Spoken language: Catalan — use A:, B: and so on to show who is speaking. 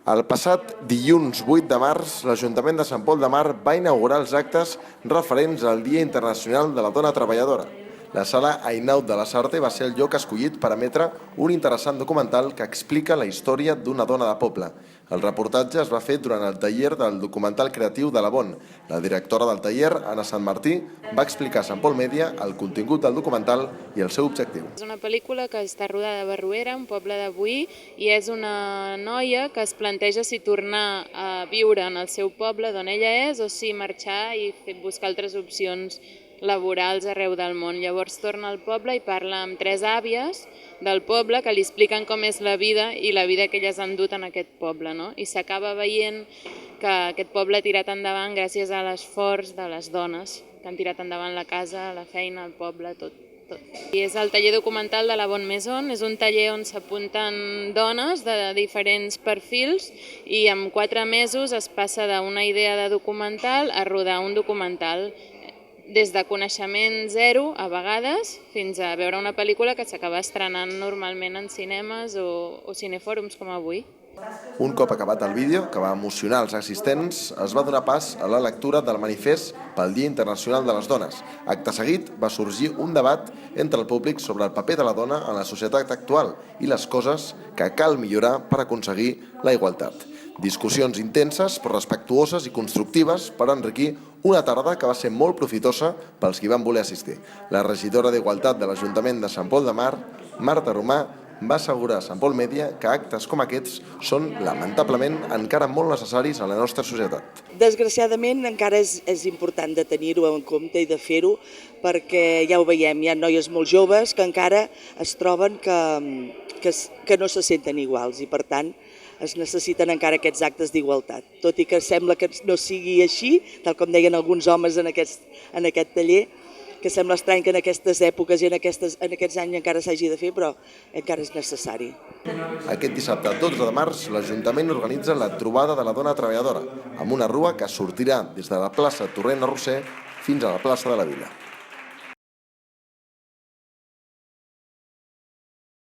A: El passat dilluns 8 de març, l'Ajuntament de Sant Pol de Mar va inaugurar els actes referents al Dia Internacional de la Dona Treballadora. La sala Ainaud de la Sarte va ser el lloc escollit per emetre un interessant documental que explica la història d'una dona de poble. El reportatge es va fer durant el taller del documental creatiu de la Bon. La directora del taller, Anna Sant Martí, va explicar a Sant Pol Media el contingut del documental i el seu objectiu.
B: És una pel·lícula que està rodada a Barruera, un poble de Boí, i és una noia que es planteja si tornar a viure en el seu poble d'on ella és o si marxar i buscar altres opcions laborals arreu del món. Llavors torna al poble i parla amb 3 àvies del poble que li expliquen com és la vida i la vida que elles han dut en aquest poble, no? I s'acaba veient que aquest poble ha tirat endavant gràcies a l'esforç de les dones que han tirat endavant la casa, la feina, el poble, tot. I és el taller documental de la Bon Maison, és un taller on s'apunten dones de diferents perfils i en 4 mesos es passa d'una idea de documental a rodar un documental des de coneixement zero a vegades fins a veure una pel·lícula que s'acaba estrenant normalment en cinemes o cinefòrums com avui.
A: Un cop acabat el vídeo, que va emocionar els assistents, es va donar pas a la lectura del manifest pel Dia Internacional de les Dones. Acte seguit va sorgir un debat entre el públic sobre el paper de la dona en la societat actual i les coses que cal millorar per aconseguir la igualtat. Discussions intenses però respectuoses i constructives per enriquir una tarda que va ser molt profitosa pels qui van voler assistir. La regidora d'Igualtat de l'Ajuntament de Sant Pol de Mar, Marta Romà, va assegurar a Sant Pol Media que actes com aquests són, lamentablement, encara molt necessaris a la nostra societat.
C: Desgraciadament encara és important de tenir-ho en compte i de fer-ho perquè ja ho veiem, hi ha noies molt joves que encara es troben que no se senten iguals i per tant es necessiten encara aquests actes d'igualtat. Tot i que sembla que no sigui així, tal com deien alguns homes en aquest taller, que sembla estrany que en aquestes èpoques i en aquests anys encara s'hagi de fer, però encara és necessari.
A: Aquest dissabte 12 de març, l'Ajuntament organitza la Trobada de la Dona Treballadora, amb una rua que sortirà des de la plaça Torrent Arrosser fins a la plaça de la Vila.